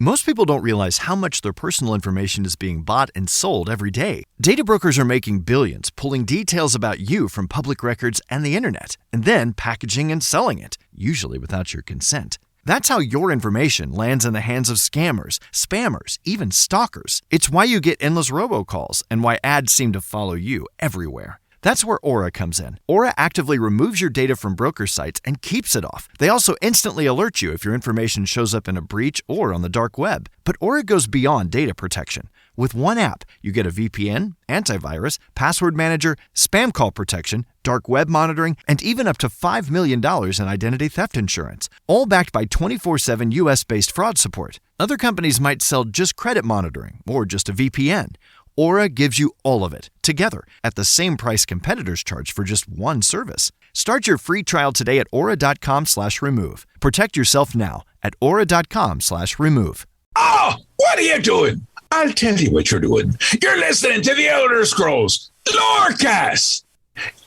Most people don't realize how much their personal information is being bought and sold every day. Data brokers are making billions, pulling details about you from public records and the internet, and then packaging and selling it, usually without your consent. That's how your information lands in the hands of scammers, spammers, even stalkers. It's why you get endless robocalls and why ads seem to follow you everywhere. That's where Aura comes in. Aura actively removes your data from broker sites and keeps it off. They also instantly alert you if your information shows up in a breach or on the dark web. But Aura goes beyond data protection. With one app, you get a VPN, antivirus, password manager, spam call protection, dark web monitoring, and even up to $5 million in identity theft insurance. All backed by 24/7 US-based fraud support. Other companies might sell just credit monitoring or just a VPN. Aura gives you all of it, together, at the same price competitors charge for just one service. Start your free trial today at aura.com/remove. Protect yourself now at aura.com/remove. Oh, what are you doing? I'll tell you what you're doing. You're listening to the Elder Scrolls Lorecast.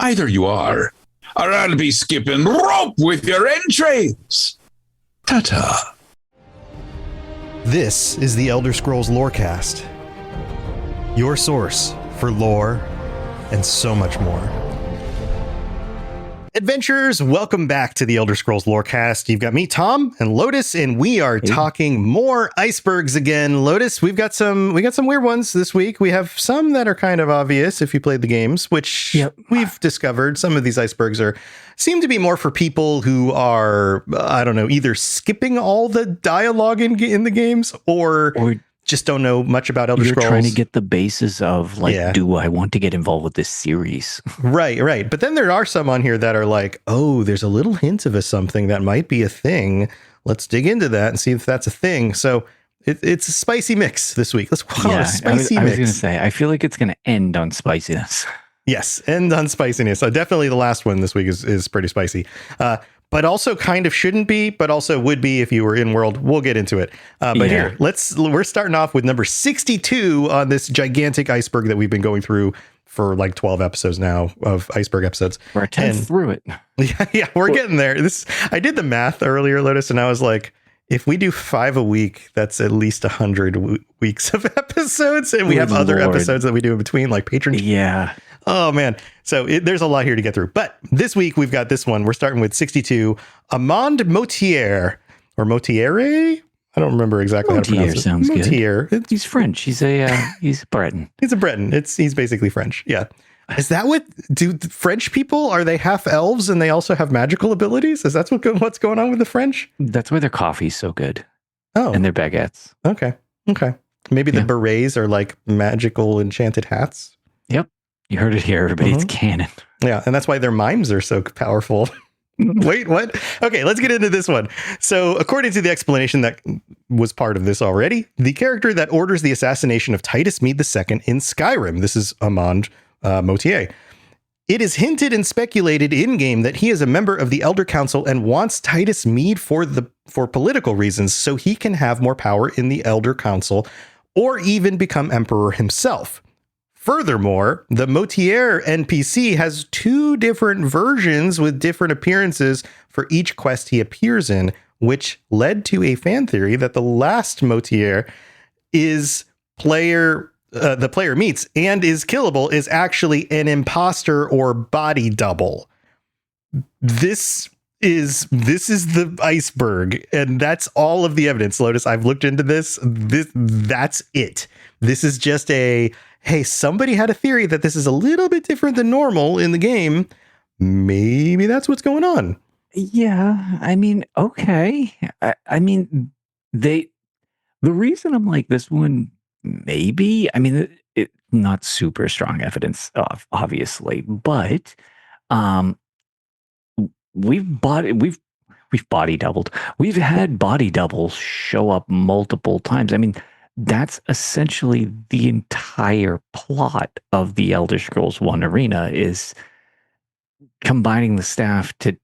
Either you are, or I'll be skipping rope with your entrails. Ta-ta. This is the Elder Scrolls Lorecast. Your source for lore and so much more. Adventurers, welcome back to the Elder Scrolls Lorecast. You've got me, Tom, and Lotus, and we are talking more icebergs again. Lotus, we got some weird ones this week. We have some that are kind of obvious if you played the games, which we've discovered. Some of these icebergs seem to be more for people who are, I don't know, either skipping all the dialogue in the games or just don't know much about Elder Scrolls. You're trying to get the basis of, do I want to get involved with this series? Right. But then there are some on here that are like, oh, there's a little hint of something that might be a thing. Let's dig into that and see if that's a thing. So it's a spicy mix this week. Let's call it a spicy mix. I was going to say, I feel like it's going to end on spiciness. Yes, end on spiciness. Definitely the last one this week is pretty spicy. But also kind of shouldn't be, but also would be if you were in world. We'll get into it. Here, we're starting off with number 62 on this gigantic iceberg that we've been going through for like 12 episodes now of iceberg episodes. We're 10 through it. Yeah, we're getting there. I did the math earlier, Lotus, and I was like, if we do 5 a week, that's at least 100 weeks of episodes. And we have other episodes that we do in between, like patron. Yeah. Oh, man. So there's a lot here to get through. But this week, we've got this one. We're starting with 62. Amand Motier, or Motiere? I don't remember exactly how to pronounce it. Sounds Motier. Good. He's French. He's a Breton. He's a Breton. He's basically French. Yeah. Is that what do French people? Are they half elves and they also have magical abilities? Is that what's going on with the French? That's why their coffee's so good. Oh, and their baguettes. Okay. Maybe the berets are like magical enchanted hats. Yep. You heard it here, everybody. It's canon. Yeah, and that's why their mimes are so powerful. Wait, what? Okay, let's get into this one. So, according to the explanation that was part of this already, the character that orders the assassination of Titus Mede II in Skyrim, this is Amand Motier. It is hinted and speculated in-game that he is a member of the Elder Council and wants Titus Mede for political reasons so he can have more power in the Elder Council or even become emperor himself. Furthermore, the Motier NPC has 2 different versions with different appearances for each quest he appears in, which led to a fan theory that the last Motier is the player meets and is killable is actually an imposter or body double. This is the iceberg, and that's all of the evidence, Lotus. I've looked into this. That's it. This is just hey, somebody had a theory that this is a little bit different than normal in the game. Maybe that's what's going on. Yeah, I mean, okay. I mean, the reason I'm like this one, maybe, I mean, it not super strong evidence, obviously, but we've body doubled. We've had body doubles show up multiple times. I mean, that's essentially the entire plot of the Elder Scrolls 1 Arena is combining the staff to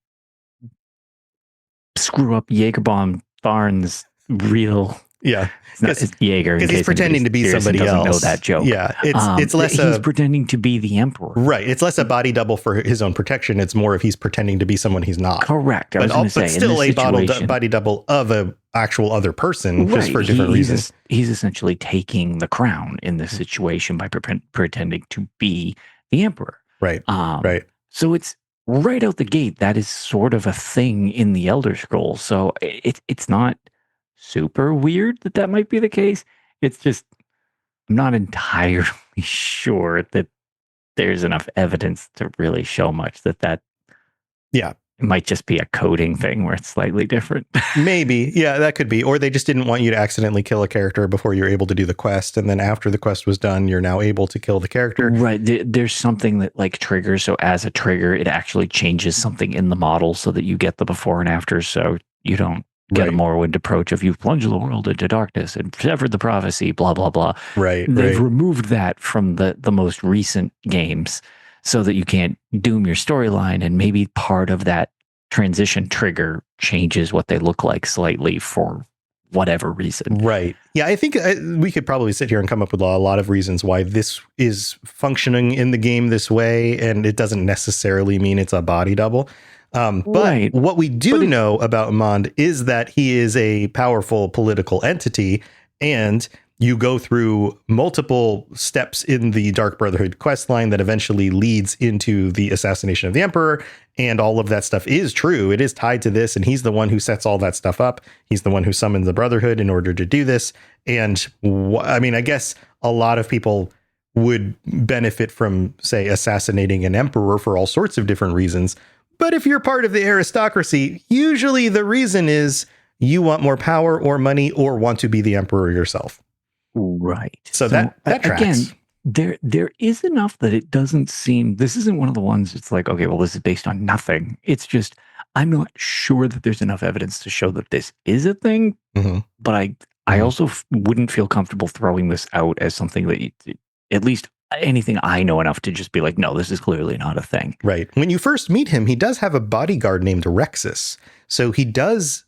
screw up Jagerbomb Tharn's real Yeah. It's Jaeger, because he's pretending to be somebody else. Know that joke. Yeah, it's less. He's pretending to be the emperor. Right. It's less a body double for his own protection. It's more if he's pretending to be someone he's not. Correct. But still a body double of a actual other person, just for different reasons. He's essentially taking the crown in this situation by pretending to be the emperor. Right. Right. So it's right out the gate. That is sort of a thing in the Elder Scrolls. So it's not super weird that might be the case. It's just I'm not entirely sure that there's enough evidence to really show much that yeah, it might just be a coding thing where it's slightly different. Maybe. Yeah, that could be. Or they just didn't want you to accidentally kill a character before you're able to do the quest. And then after the quest was done, you're now able to kill the character. Right. There's something that like triggers. So as a trigger, it actually changes something in the model so that you get the before and after. So you don't get a Morrowind approach of you've plunged the world into darkness and severed the prophecy, blah, blah, blah. Right. They've removed that from the most recent games so that you can't doom your storyline, and maybe part of that transition trigger changes what they look like slightly for whatever reason. Right. Yeah, I think we could probably sit here and come up with a lot of reasons why this is functioning in the game this way, and it doesn't necessarily mean it's a body double. But what we do know about Mond is that he is a powerful political entity, and you go through multiple steps in the Dark Brotherhood quest line that eventually leads into the assassination of the Emperor. And all of that stuff is true. It is tied to this. And he's the one who sets all that stuff up. He's the one who summoned the Brotherhood in order to do this. And I mean, I guess a lot of people would benefit from, say, assassinating an emperor for all sorts of different reasons. But if you're part of the aristocracy, usually the reason is you want more power or money or want to be the emperor yourself. Right. So that tracks. Again, there is enough that it doesn't seem, this isn't one of the ones it's like, okay, well, this is based on nothing. It's just, I'm not sure that there's enough evidence to show that this is a thing, but I also wouldn't feel comfortable throwing this out as something that at least anything I know enough to just be like, no, this is clearly not a thing. Right. When you first meet him, he does have a bodyguard named Rexus. So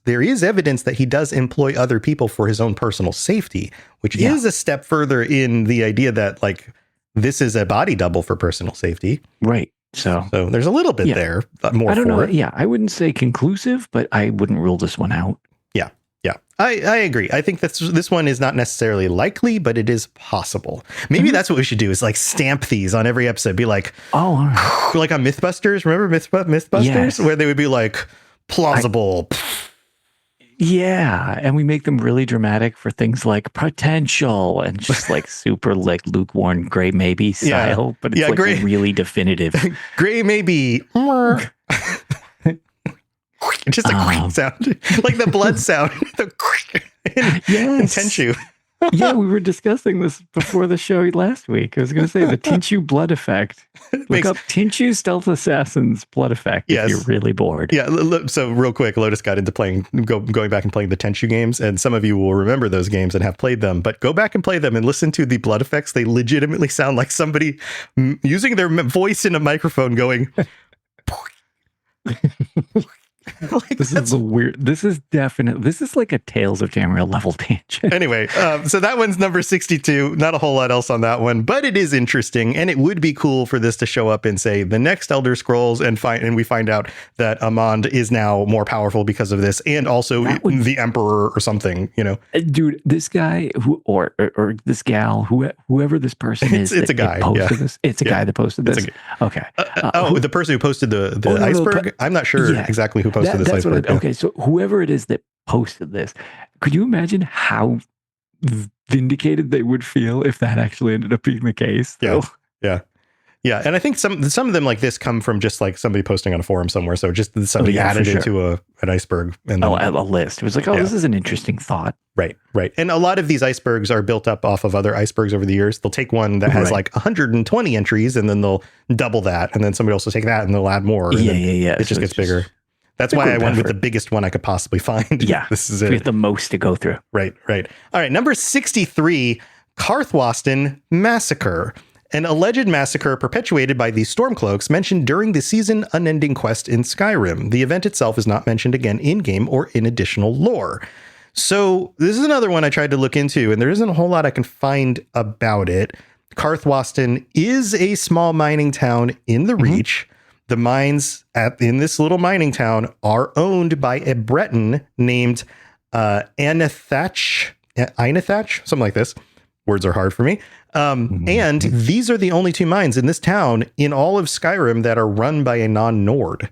there is evidence that he does employ other people for his own personal safety, which is a step further in the idea that like this is a body double for personal safety. Right. So there's a little bit there. More I don't know. It. Yeah. I wouldn't say conclusive, but I wouldn't rule this one out. Yeah. Yeah. I agree. I think this one is not necessarily likely, but it is possible. Maybe that's what we should do is like stamp these on every episode. Be like, like on Mythbusters. Remember Mythbusters? Yes. Where they would be like, plausible. And we make them really dramatic for things like potential and just like super like lukewarm gray maybe style, but it's like gray, really definitive. Gray maybe. Just a quick sound, like the blood sound. In Tenchu. Yeah, we were discussing this before the show last week. I was going to say the Tenchu blood effect. Look up Tenchu Stealth Assassin's blood effect if you're really bored. Yeah, so real quick, Lotus got into going back and playing the Tenchu games, and some of you will remember those games and have played them, but go back and play them and listen to the blood effects. They legitimately sound like somebody using their voice in a microphone going... Like this is this is like a Tales of Tamriel level tangent. Anyway, so that one's number 62. Not a whole lot else on that one, but it is interesting, and it would be cool for this to show up in, say, the next Elder Scrolls, and we find out that Amand is now more powerful because of this, and also the Emperor or something, you know. Dude, this guy or this gal, whoever this person is, it's a guy. It's a guy that posted this. Okay. The person who posted the iceberg. I'm not sure exactly who posted this iceberg. Okay, so whoever it is that posted this, could you imagine how vindicated they would feel if that actually ended up being the case? Yeah. And I think some of them like this come from just like somebody posting on a forum somewhere. So just somebody added it to an iceberg. And then, a list. It was like, this is an interesting thought. Right. And a lot of these icebergs are built up off of other icebergs over the years. They'll take one that has like 120 entries, and then they'll double that. And then somebody else will take that and they'll add more. It just gets bigger. That's why I went with the biggest one I could possibly find. Yeah. This is it. We have the most to go through. Right. All right. Number 63, Karthwasten Massacre. An alleged massacre perpetuated by the Stormcloaks mentioned during the season unending quest in Skyrim. The event itself is not mentioned again in-game or in additional lore. So this is another one I tried to look into, and there isn't a whole lot I can find about it. Karthwasten is a small mining town in the Reach. The mines in this little mining town are owned by a Breton named Anathach, something like this. Words are hard for me. And these are the only 2 mines in this town in all of Skyrim that are run by a non-Nord.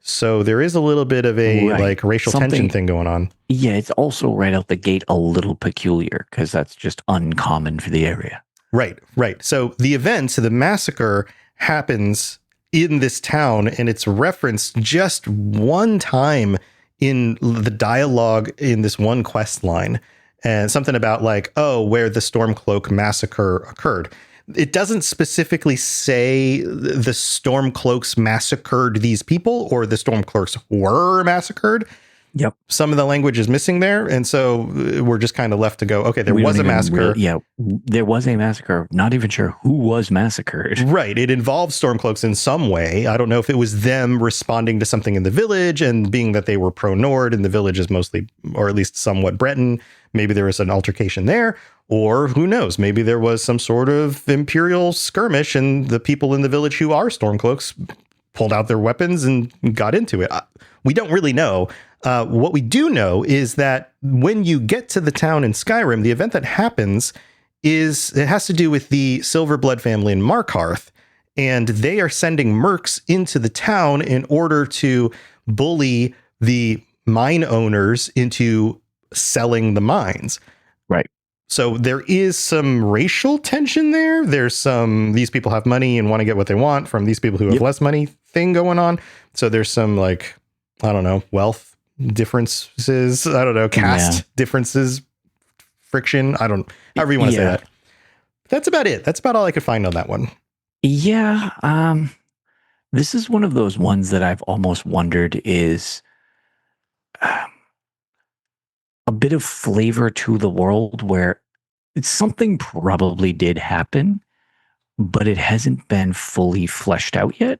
So there is a little bit of a like racial tension thing going on. Yeah, it's also right out the gate a little peculiar because that's just uncommon for the area. Right. So the event, the massacre, happens in this town, and it's referenced just one time in the dialogue in this one quest line, and something about like, oh, where the Stormcloak massacre occurred. It doesn't specifically say the Stormcloaks massacred these people or the Stormcloaks were massacred. Yep. Some of the language is missing there. And so we're just kind of left to go, okay, there was a massacre. There was a massacre. Not even sure who was massacred. Right. It involved Stormcloaks in some way. I don't know if it was them responding to something in the village, and being that they were pro-Nord and the village is mostly, or at least somewhat Breton, maybe there was an altercation there. Or who knows, maybe there was some sort of imperial skirmish and the people in the village who are Stormcloaks pulled out their weapons and got into it. We don't really know. What we do know is that when you get to the town in Skyrim, the event that happens it has to do with the Silverblood family in Markarth, and they are sending mercs into the town in order to bully the mine owners into selling the mines. Right. So there is some racial tension there. There's these people have money and want to get what they want from these people who have less money thing going on. So there's some like, I don't know, wealth differences. I don't know, caste differences, friction. However you want to say that. That's about it. That's about all I could find on that one. Yeah. This is one of those ones that I've almost wondered is a bit of flavor to the world where something probably did happen, but it hasn't been fully fleshed out yet.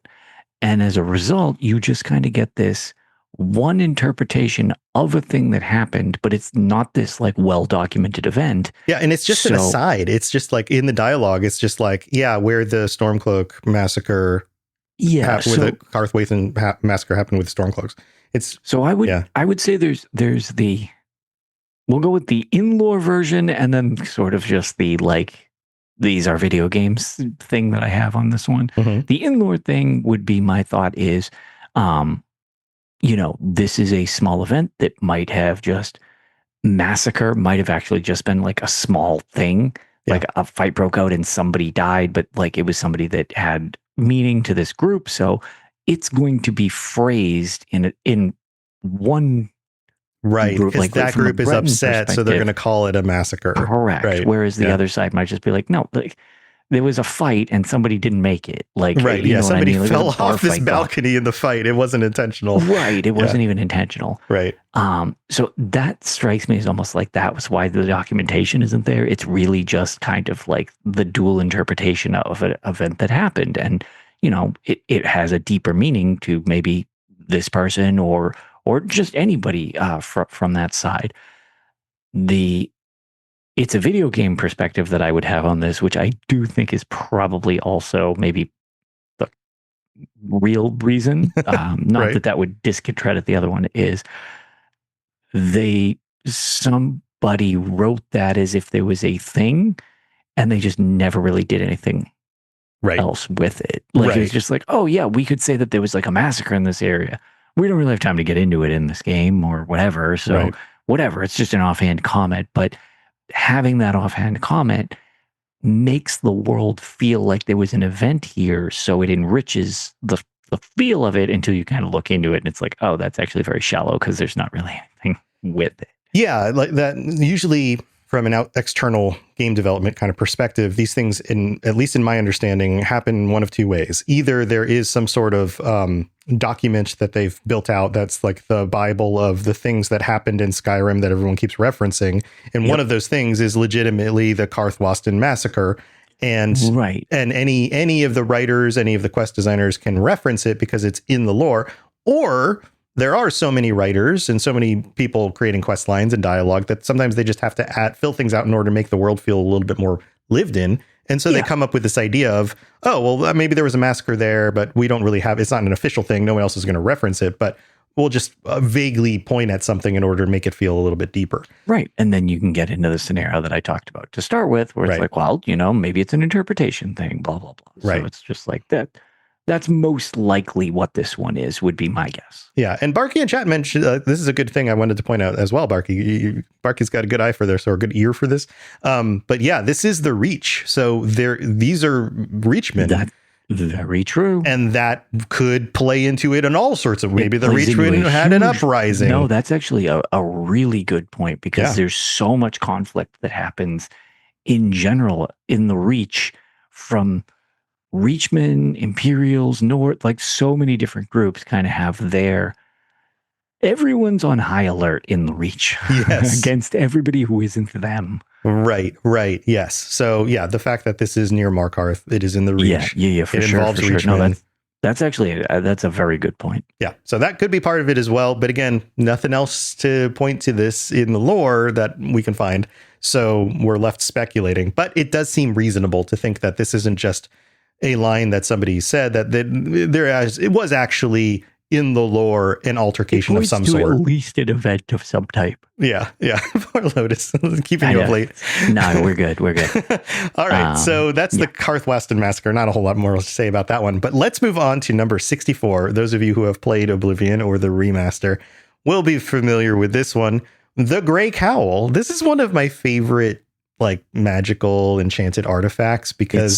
And as a result, you just kind of get this one interpretation of a thing that happened, but it's not this like well-documented event. Yeah, and it's just an aside. It's just like in the dialogue, it's just like, where the Stormcloak massacre where the Karthwasten massacre happened with the Stormcloaks. I would say there's the, we'll go with the in-lore version and then sort of just the like, these are video games thing that I have on this one. Mm-hmm. The in-lore thing would be, my thought is, this is a small event that might have just might have actually just been like a small thing, like a fight broke out and somebody died, but like it was somebody that had meaning to this group. So it's going to be phrased in one right, because like that group is upset, so they're going to call it a massacre. Correct. Right. Whereas the other side might just be like, no, like there was a fight and somebody didn't make it. Like, right, somebody fell off this balcony in the fight. It wasn't intentional. Right, it wasn't even intentional. Right. So that strikes me as almost like that was why the documentation isn't there. It's really just kind of like the dual interpretation of an event that happened, and it has a deeper meaning to maybe this person or just anybody from that side. It's a video game perspective that I would have on this, which I do think is probably also maybe the real reason. Not that would discredit the other one, is somebody wrote that as if there was a thing and they just never really did anything else with it. Like it was just like, oh yeah, we could say that there was like a massacre in this area. We don't really have time to get into it in this game or whatever. So whatever, it's just an offhand comment. But having that offhand comment makes the world feel like there was an event here. So it enriches the feel of it until you kind of look into it and it's like, oh, that's actually very shallow because there's not really anything with it. Yeah, like that. Usually from an external game development kind of perspective, these things, at least in my understanding, happen one of two ways. Either there is some sort of document that they've built out that's like the Bible of the things that happened in Skyrim that everyone keeps referencing. And one of those things is legitimately the Karthwasten massacre. And any of the writers, any of the quest designers can reference it because it's in the lore. Or there are so many writers and so many people creating quest lines and dialogue that sometimes they just have to fill things out in order to make the world feel a little bit more lived in. And so they come up with this idea of, oh, well, maybe there was a massacre there, but we don't really have, it's not an official thing. No one else is going to reference it, but we'll just vaguely point at something in order to make it feel a little bit deeper. Right. And then you can get into the scenario that I talked about to start with, where it's like, well, maybe it's an interpretation thing, blah, blah, blah. So it's just like that. That's most likely what this one is, would be my guess. Yeah. And Barky in chat mentioned, this is a good thing I wanted to point out as well, Barky. Barky's got a good eye for this, or a good ear for this. But yeah, this is the Reach. So these are Reachmen. That's very true. And that could play into it in all sorts of, maybe the Reachmen had an uprising. No, that's actually a really good point, because there's so much conflict that happens in general in the Reach, from Reachmen, Imperials, North, like so many different groups kind of have everyone's on high alert in the Reach against everybody who isn't them. Right. Yes. So yeah, the fact that this is near Markarth, it is in the Reach. Yeah, for sure. Involves Reachmen. No, that's actually, that's a very good point. Yeah. So that could be part of it as well. But again, nothing else to point to this in the lore that we can find. So we're left speculating, but it does seem reasonable to think that this isn't just a line that somebody said, that it was actually in the lore an altercation of some sort. At least an event of some type. Yeah. Poor Lotus, keeping you up late. No, we're good. All right, so that's the Karthwasten Massacre. Not a whole lot more to say about that one, but let's move on to number 64. Those of you who have played Oblivion or the remaster will be familiar with this one, the Grey Cowl. This is one of my favorite magical enchanted artifacts, because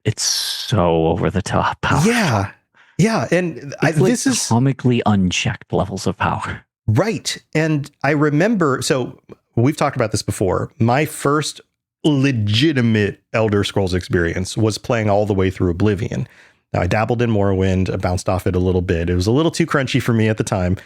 it's so over the top power. Yeah. And this is comically unchecked levels of power. Right. And I remember, so we've talked about this before. My first legitimate Elder Scrolls experience was playing all the way through Oblivion. Now, I dabbled in Morrowind. I bounced off it a little bit. It was a little too crunchy for me at the time.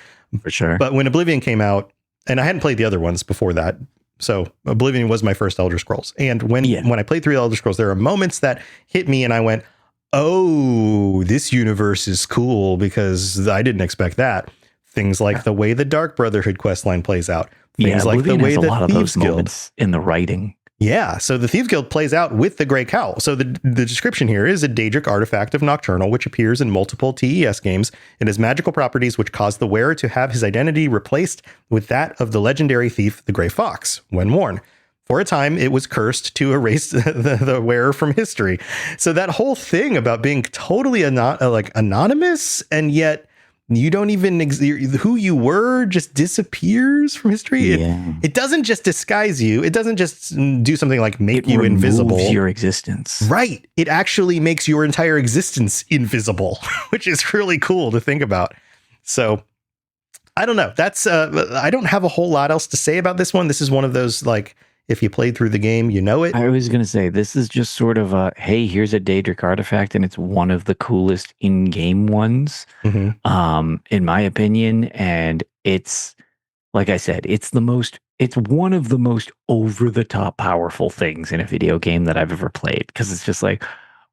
For sure. But when Oblivion came out, and I hadn't played the other ones before that, so Oblivion was my first Elder Scrolls. And when I played through Elder Scrolls, there are moments that hit me and I went, oh, this universe is cool, because I didn't expect that. Things like the way the Dark Brotherhood questline plays out. Things like the way the Thieves Guild in the writing. Yeah, so the Thieves Guild plays out with the Grey Cowl. So the description here is a Daedric artifact of Nocturnal, which appears in multiple TES games. It has magical properties which cause the wearer to have his identity replaced with that of the legendary thief, the Grey Fox, when worn. For a time, it was cursed to erase the wearer from history. So that whole thing about being totally anonymous, and yet you don't even who you were just disappears from history. It doesn't just disguise you. It doesn't just do something like make you invisible. It removes your existence. Right. It actually makes your entire existence invisible, which is really cool to think about. So I don't know. That's I don't have a whole lot else to say about this one. This is one of those, if you played through the game, you know it. I was going to say, this is just sort of hey, here's a Daedric artifact, and it's one of the coolest in-game ones, in my opinion. And it's, like I said, it's one of the most over-the-top powerful things in a video game that I've ever played. Because it's just like,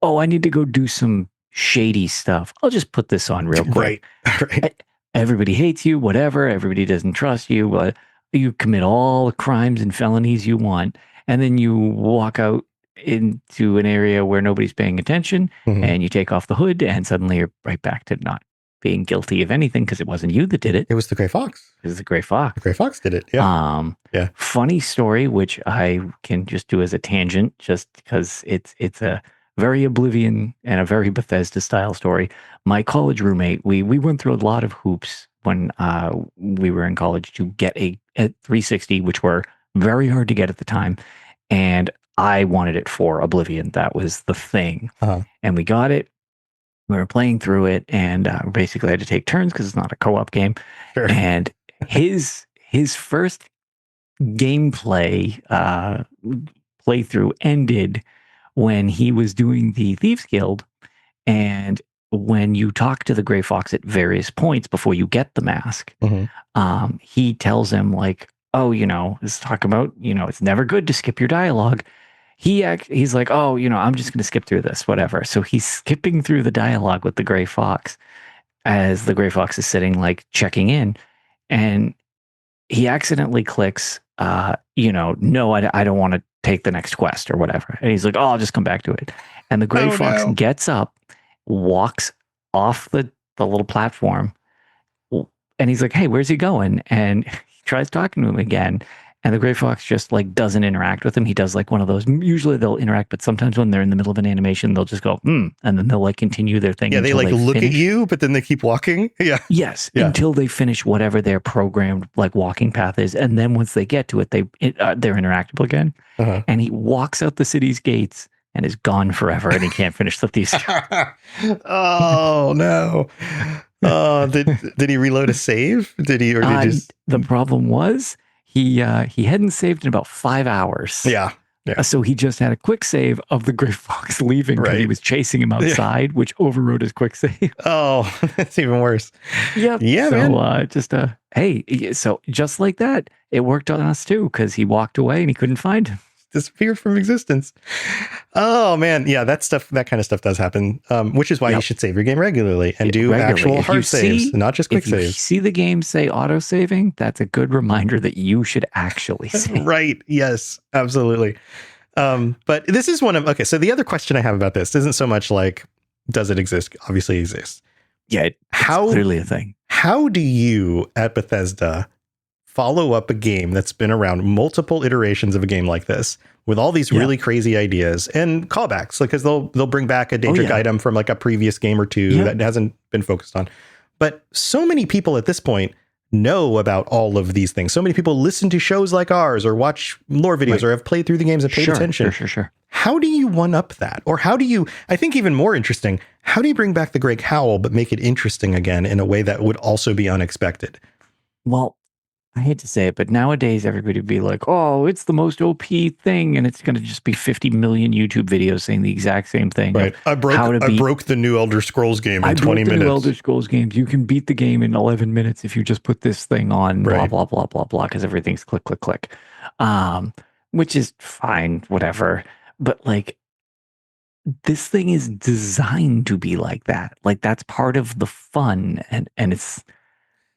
oh, I need to go do some shady stuff. I'll just put this on real quick. Right. Everybody hates you, whatever. Everybody doesn't trust you, but you commit all the crimes and felonies you want, and then you walk out into an area where nobody's paying attention, and you take off the hood, and suddenly you're right back to not being guilty of anything, because it wasn't you that did it. It was the Grey Fox. It was the Grey Fox. The Grey Fox did it. Yeah. Funny story, which I can just do as a tangent, just because it's a very Oblivion and a very Bethesda style story. My college roommate, we went through a lot of hoops when we were in college to get a 360, which were very hard to get at the time. And I wanted it for Oblivion. That was the thing. And we got it. We were playing through it, and basically had to take turns because it's not a co-op game. Sure. And his first gameplay playthrough ended when he was doing the Thieves Guild, and when you talk to the Grey Fox at various points before you get the mask, he tells him let's talk about, it's never good to skip your dialogue. He's like, oh, I'm just going to skip through this, whatever. So he's skipping through the dialogue with the Grey Fox. as the Grey Fox is sitting, like checking in, and he accidentally clicks, no, I don't want to take the next quest or whatever. And he's like, oh, I'll just come back to it. And the Grey Fox gets up, walks off the little platform, and he's like, hey, where's he going? And he tries talking to him again. And the Grey Fox just like doesn't interact with him. He does like one of those. Usually they'll interact, but sometimes when they're in the middle of an animation, they'll just go, and then they'll like continue their thing. Yeah, they like look at you, but then they keep walking. Yeah. Yes, until they finish whatever their programmed like walking path is, and then once they get to it, they're interactable again. Uh-huh. And he walks out the city's gates and is gone forever, and he can't finish the thieves. Oh no! Did he reload a save? Did he, or did he just? The problem was he hadn't saved in about 5 hours. Yeah. So he just had a quick save of the Grey Fox leaving because he was chasing him outside, which overrode his quick save. Oh, that's even worse. Yep. Yeah, so, man. Hey, so just like that, it worked on us too, because he walked away and he couldn't find him. Disappeared from existence. Oh man, yeah, that kind of stuff does happen. Which is why you should save your game regularly and do actual hard saves, not just quick saves. If you see the game say auto saving, that's a good reminder that you should actually save. Right? Yes, absolutely. But this is so the other question I have about this isn't so much like, does it exist? Obviously, it exists. Yeah, it's clearly a thing. How do you at Bethesda follow up a game that's been around, multiple iterations of a game like this, with all these really crazy ideas and callbacks, because they'll bring back a Daedric item from like a previous game or two that hasn't been focused on. But so many people at this point know about all of these things. So many people listen to shows like ours or watch lore videos or have played through the games and paid attention. Sure. How do you one up that? Or how do you, I think even more interesting, how do you bring back the Grey Cowl but make it interesting again in a way that would also be unexpected? Well, I hate to say it, but nowadays everybody would be like, oh, it's the most OP thing. And it's going to just be 50 million YouTube videos saying the exact same thing. Right. I broke the new Elder Scrolls game in 20 minutes. New Elder Scrolls games. You can beat the game in 11 minutes if you just put this thing on, blah, blah, blah, blah, blah, because everything's click, click, click. Which is fine, whatever. But like, this thing is designed to be like that. Like, that's part of the fun. And it's...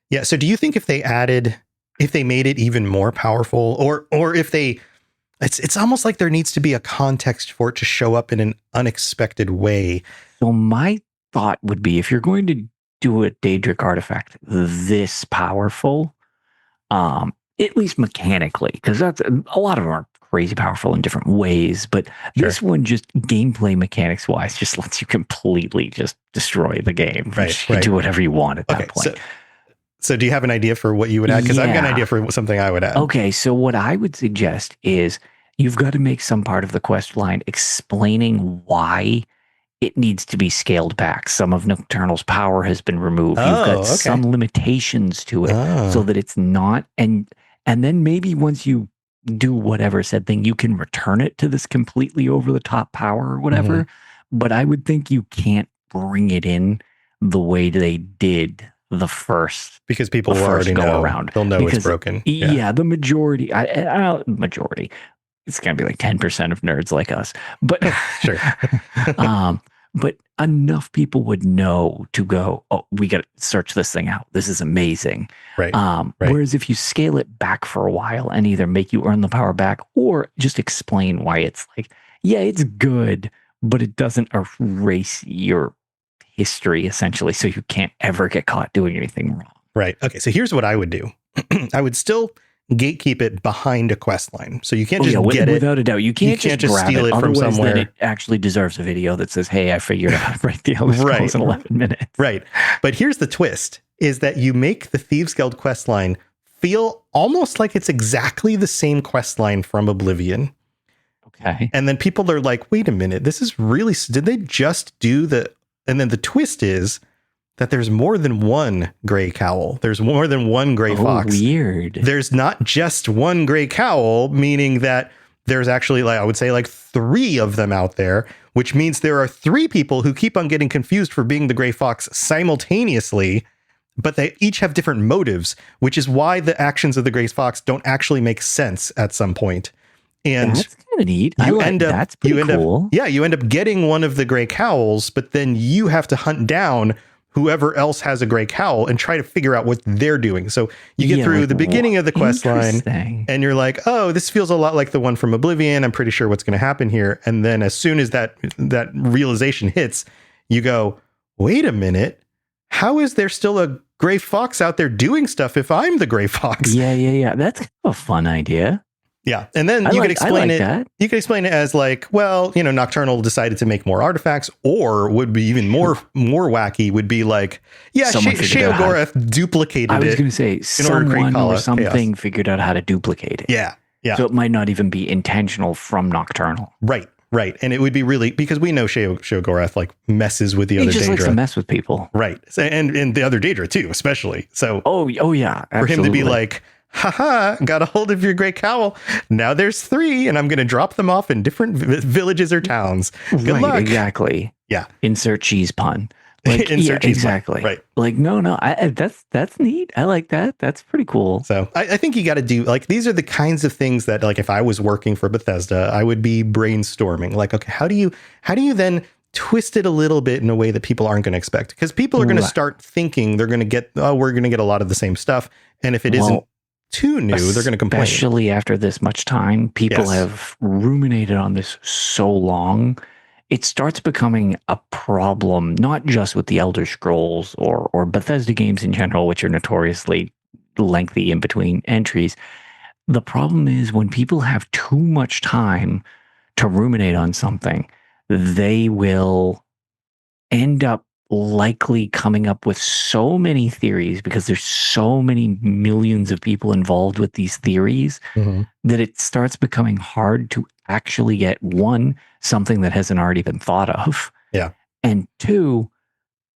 Yeah. So do you think if they made it even more powerful, or if it's almost like there needs to be a context for it to show up in an unexpected way. So my thought would be, if you're going to do a Daedric artifact this powerful, at least mechanically, because that's a lot of them are crazy powerful in different ways, but this one just gameplay mechanics wise just lets you completely just destroy the game. Right. You can do whatever you want at that point. So do you have an idea for what you would add? Because I've got an idea for something I would add. Okay, so what I would suggest is you've got to make some part of the quest line explaining why it needs to be scaled back. Some of Nocturnal's power has been removed. You've got some limitations to it so that it's not. And then maybe once you do whatever said thing, you can return it to this completely over-the-top power or whatever. But I would think you can't bring it in the way they did the first, because people will already know around. They'll know it's broken. Yeah, the majority. Majority. It's gonna be like 10% of nerds like us, but sure. But enough people would know to go, oh, we got to search this thing out. This is amazing. Right. Whereas if you scale it back for a while and either make you earn the power back or just explain why it's like, yeah, it's good, but it doesn't erase your history essentially, so you can't ever get caught doing anything wrong. Right. Okay. So here's what I would do. I would still gatekeep it behind a quest line, so you can't just get it without a doubt. You can't just steal it from somewhere. Then it actually deserves a video that says, "Hey, I figured out how to break the Elder Scrolls in 11 minutes." Right. But here's the twist: is that you make the Thieves Guild quest line feel almost like it's exactly the same quest line from Oblivion. Okay. And then people are like, "Wait a minute, this is really? Did they just do the?" And then the twist is that there's more than one Grey Cowl. There's more than one Grey Fox. Weird. There's not just one Grey Cowl, meaning that there's actually, like, I would say, like 3 of them out there, which means there are 3 people who keep on getting confused for being the Grey Fox simultaneously, but they each have different motives, which is why the actions of the Grey Fox don't actually make sense at some point. And that's kind of neat. You end up cool. You end up getting one of the Grey Cowls, but then you have to hunt down whoever else has a Grey Cowl and try to figure out what they're doing. So you get through the beginning of the quest line and you're like, oh, this feels a lot like the one from Oblivion. I'm pretty sure what's going to happen here. And then as soon as that realization hits, you go, wait a minute. How is there still a Gray Fox out there doing stuff if I'm the Gray Fox? Yeah. That's kind of a fun idea. Yeah. And then you could explain it. You could explain it as like, well, Nocturnal decided to make more artifacts, or would be even more wacky would be like, yeah, Sheogorath duplicated it. I was going to say someone or something figured out how to duplicate it. Yeah. So it might not even be intentional from Nocturnal. Right. And it would be really, because we know Sheogorath like messes with the other Daedra. He just likes to mess with people. Right. And the other Daedra too, especially. So Oh yeah. Absolutely. For him to be like, haha, got a hold of your Grey Cowl. Now there's 3 and I'm going to drop them off in different villages or towns. Good luck. Exactly. Yeah. Insert cheese pun. Like, Insert cheese exactly. Pun. Right. Like, no, that's neat. I like that. That's pretty cool. So I think you got to do like, these are the kinds of things that like, if I was working for Bethesda, I would be brainstorming like, okay, how do you then twist it a little bit in a way that people aren't going to expect? Because people are going to start thinking they're going to get, we're going to get a lot of the same stuff. And if it isn't too new, they're going to complain. Especially after this much time, people have ruminated on this so long. It starts becoming a problem, not just with the Elder Scrolls or Bethesda games in general, which are notoriously lengthy in between entries. The problem is when people have too much time to ruminate on something, they will end up likely coming up with so many theories because there's so many millions of people involved with these theories that it starts becoming hard to actually get, one, something that hasn't already been thought of. Yeah. And two,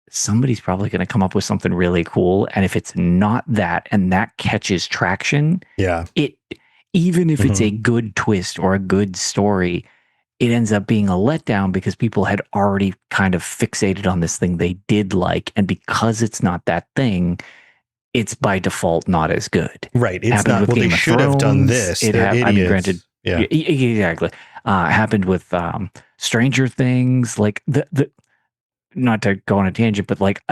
somebody's probably going to come up with something really cool. And if it's not that, and that catches traction, even if it's a good twist or a good story, it ends up being a letdown because people had already kind of fixated on this thing they did like. And because it's not that thing, it's by default not as good. Right. It's not, well, they should have done this. They're idiots. I mean, granted, exactly. Happened with Stranger Things, like the not to go on a tangent, but like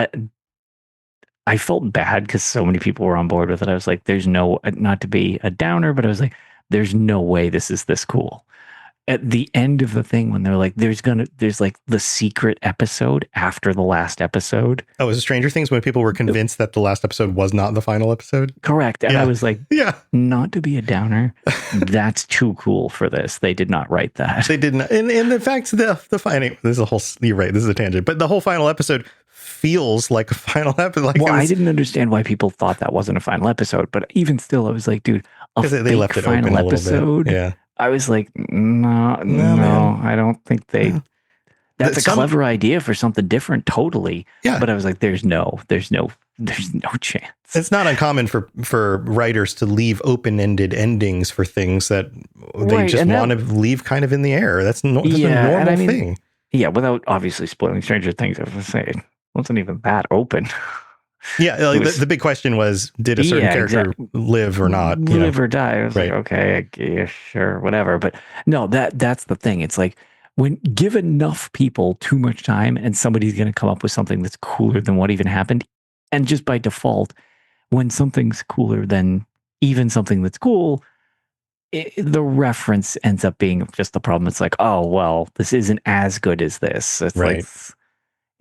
I felt bad because so many people were on board with it. I was like, there's no, not to be a downer, but I was like, there's no way this is this cool. At the end of the thing, when they're like, there's like the secret episode after the last episode. Oh, is it Stranger Things when people were convinced that the last episode was not the final episode? Correct. And I was like, not to be a downer, that's too cool for this. They did not write that. They didn't. And the fact the final, this is a whole, you're right, this is a tangent, but the whole final episode feels like a final episode. Like I didn't understand why people thought that wasn't a final episode, but even still, I was like, dude, they left it final open episode. A little bit. Yeah. I was like, no, I don't think they. No. That's a clever idea for something different, totally. Yeah. But I was like, there's no chance. It's not uncommon for writers to leave open-ended endings for things that they just want to leave kind of in the air. That's a normal thing. Yeah, without obviously spoiling Stranger Things, I was saying it wasn't even that open. Yeah, like the big question was, did a certain character live or not? Live or die. I was like, okay, yeah, sure, whatever. But no, that's the thing. It's like, when give enough people too much time and somebody's going to come up with something that's cooler than what even happened. And just by default, when something's cooler than even something that's cool, the reference ends up being just the problem. It's like, oh, well, this isn't as good as this. It's like...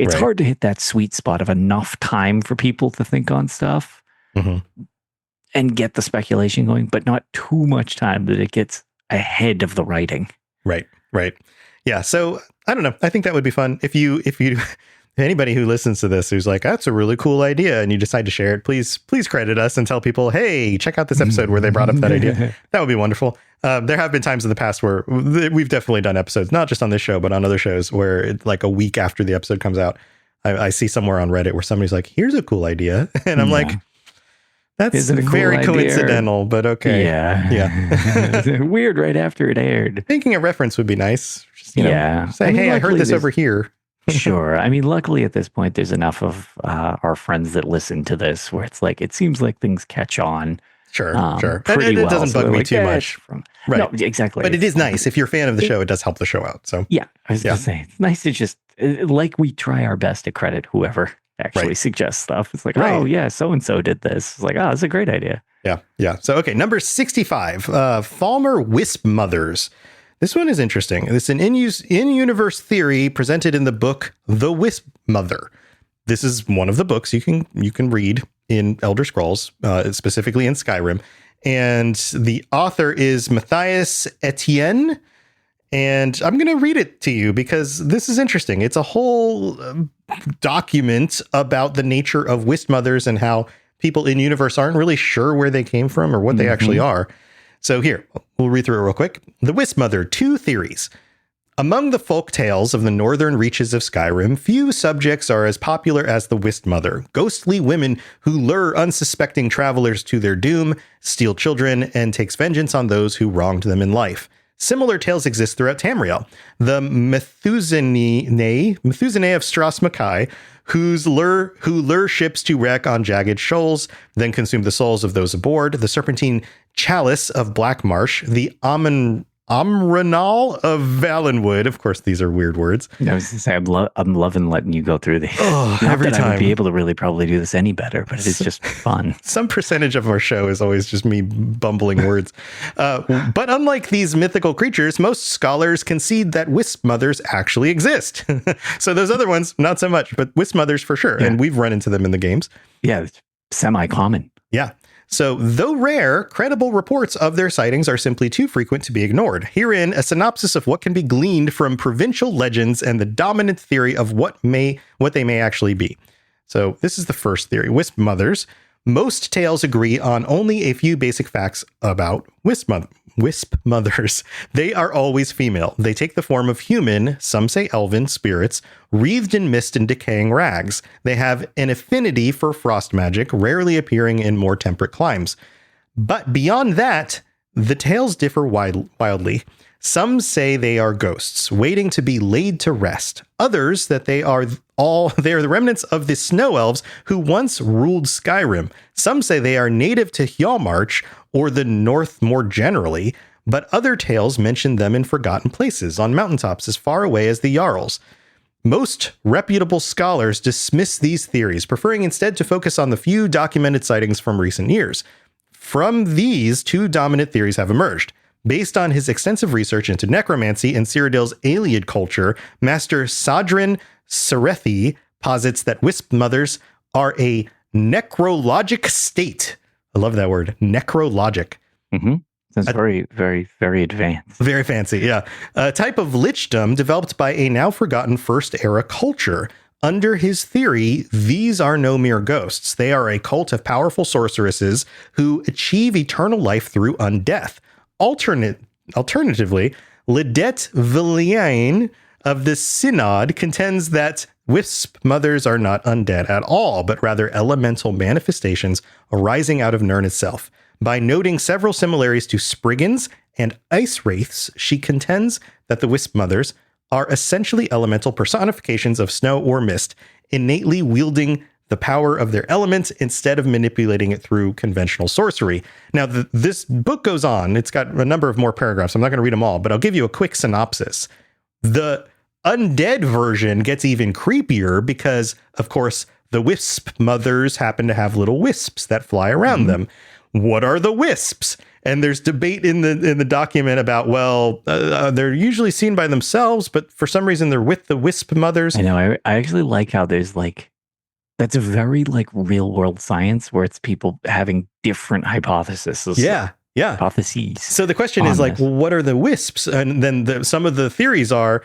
It's hard to hit that sweet spot of enough time for people to think on stuff and get the speculation going, but not too much time that it gets ahead of the writing. Right. Yeah. So I don't know. I think that would be fun. If anybody who listens to this who's like, that's a really cool idea, and you decide to share it, please credit us and tell people, hey, check out this episode where they brought up that idea. That would be wonderful. There have been times in the past where we've definitely done episodes, not just on this show, but on other shows where like a week after the episode comes out, I see somewhere on Reddit where somebody's like, here's a cool idea. And I'm like, that's very coincidental, but okay. Yeah. Weird right after it aired. Making a reference would be nice. Just, say, hey, I heard this over here. Sure. I mean, luckily at this point, there's enough of our friends that listen to this where it's like, it seems like things catch on. Sure. Pretty it doesn't bug me too much. Right. No, exactly. But it is nice. If you're a fan of the show, it does help the show out. So yeah, I was going to say, it's nice to just, like we try our best to credit whoever actually suggest stuff. It's like, Right. oh yeah, so and so did this. It's like, oh, that's a great idea. Yeah. So, okay, number 65, Thalmor Whispmothers. This one is interesting. It's an in-universe theory presented in the book The Whispmother. This is one of the books you can read in Elder Scrolls, specifically in Skyrim. And the author is Titus Mede II. And I'm going to read it to you because this is interesting. It's a whole document about the nature of Whispmothers and how people in universe aren't really sure where they came from or what they actually are. So here, we'll read through it real quick. The Whispmother, 2 theories. Among the folk tales of the northern reaches of Skyrim, few subjects are as popular as the Whispmother, ghostly women who lure unsuspecting travelers to their doom, steal children, and takes vengeance on those who wronged them in life. Similar tales exist throughout Tamriel. The Methusene of Stras Makai, who lure ships to wreck on jagged shoals, then consume the souls of those aboard. The Serpentine Chalice of Blackmarsh, the Amranal of Valenwood. Of course, these are weird words. I was going to say, I'm loving letting you go through these. Oh, Not every that time. I would be able to really probably do this any better, but it's just fun. Some percentage of our show is always just me bumbling words. But unlike these mythical creatures, most scholars concede that Whispmothers actually exist. So those other ones, not so much, but Whispmothers for sure. Yeah. And we've run into them in the games. Yeah, it's semi-common. Yeah. So, though rare, credible reports of their sightings are simply too frequent to be ignored. Herein, a synopsis of what can be gleaned from provincial legends and the dominant theory of what they may actually be. So, this is the first theory. Whispmothers. Most tales agree on only a few basic facts about Whispmothers. They are always female. They take the form of human, some say elven, spirits, wreathed in mist and decaying rags. They have an affinity for frost magic, rarely appearing in more temperate climes. But beyond that, the tales differ wildly. Some say they are ghosts, waiting to be laid to rest. Others that they are the remnants of the snow elves who once ruled Skyrim. Some say they are native to Hjalmarch or the north more generally, but other tales mention them in forgotten places on mountaintops as far away as the Jarls. Most reputable scholars dismiss these theories, preferring instead to focus on the few documented sightings from recent years. From these, 2 dominant theories have emerged. Based on his extensive research into necromancy and Cyrodiil's Iliad culture, Master Sadrin Serethi posits that Whispmothers are a necrologic state. I love that word, necrologic. Mm-hmm. That's very, very, very advanced. Very fancy, yeah. A type of lichdom developed by a now forgotten First Era culture. Under his theory, these are no mere ghosts. They are a cult of powerful sorceresses who achieve eternal life through undeath. Alternatively, Lidet Viliane of the Synod contends that Whispmothers are not undead at all, but rather elemental manifestations arising out of Nirn itself. By noting several similarities to Spriggans and Ice Wraiths, she contends that the Whispmothers are essentially elemental personifications of snow or mist, innately wielding the power of their element instead of manipulating it through conventional sorcery. Now, this book goes on. It's got a number of more paragraphs. I'm not going to read them all, but I'll give you a quick synopsis. The undead version gets even creepier because, of course, the Whispmothers happen to have little wisps that fly around them. What are the wisps? And there's debate in the document about, they're usually seen by themselves, but for some reason they're with the Whispmothers. I know. I actually like how there's that's a very real world science where it's people having different hypotheses. Yeah. Hypotheses. So the question is what are the wisps? And then some of the theories are,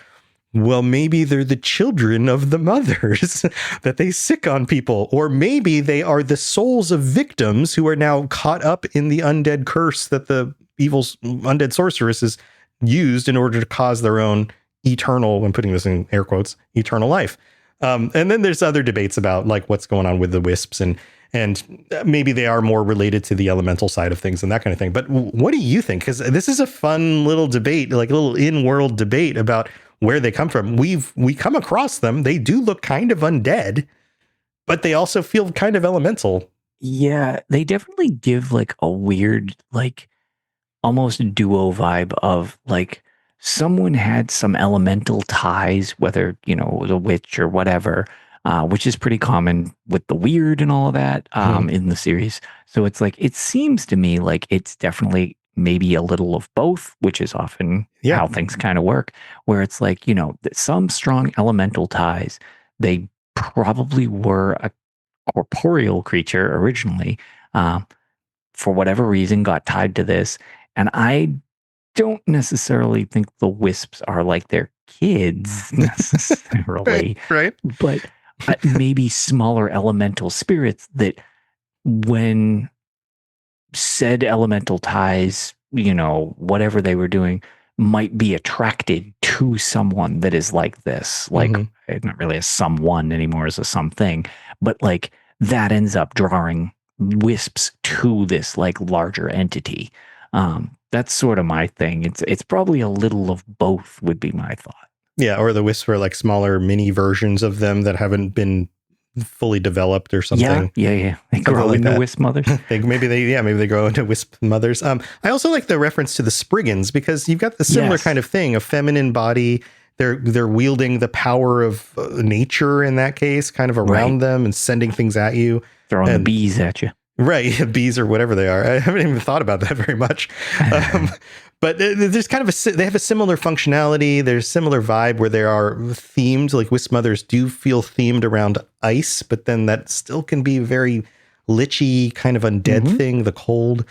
well, maybe they're the children of the mothers that they sick on people, or maybe they are the souls of victims who are now caught up in the undead curse that the evil undead sorceresses used in order to cause their own eternal, I'm putting this in air quotes, eternal life. And then there's other debates about what's going on with the wisps and maybe they are more related to the elemental side of things and that kind of thing. But what do you think? Because this is a fun little debate, a little in-world debate about where they come from. We come across them. They do look kind of undead, but they also feel kind of elemental. Yeah, they definitely give a weird, almost duo vibe of someone had some elemental ties, whether, it was a witch or whatever, which is pretty common with the weird and all of that in the series. So it's like, it seems to me like it's definitely maybe a little of both, which is often how things kind of work, where it's like, some strong elemental ties, they probably were a corporeal creature originally, for whatever reason got tied to this. And I don't necessarily think the wisps are like their kids necessarily, right? But maybe smaller elemental spirits that when said elemental ties, whatever they were doing, might be attracted to someone that is like this, like not really a someone anymore, as a something, but like that ends up drawing wisps to this like larger entity. That's sort of my thing. It's probably a little of both would be my thought. Yeah, or the wisps are like smaller mini versions of them that haven't been fully developed or something. Yeah. They grow like into that. Whispmothers. maybe they grow into Whispmothers. I also like the reference to the Spriggans because you've got the similar kind of thing, a feminine body. They're wielding the power of nature in that case, kind of around them and sending things at you. Throwing the bees at you. Right, bees or whatever they are. I haven't even thought about that very much. But there's kind of they have a similar functionality. There's a similar vibe where they are themed. Like Whispmothers do feel themed around ice, but then that still can be a very lichy kind of undead thing, the cold.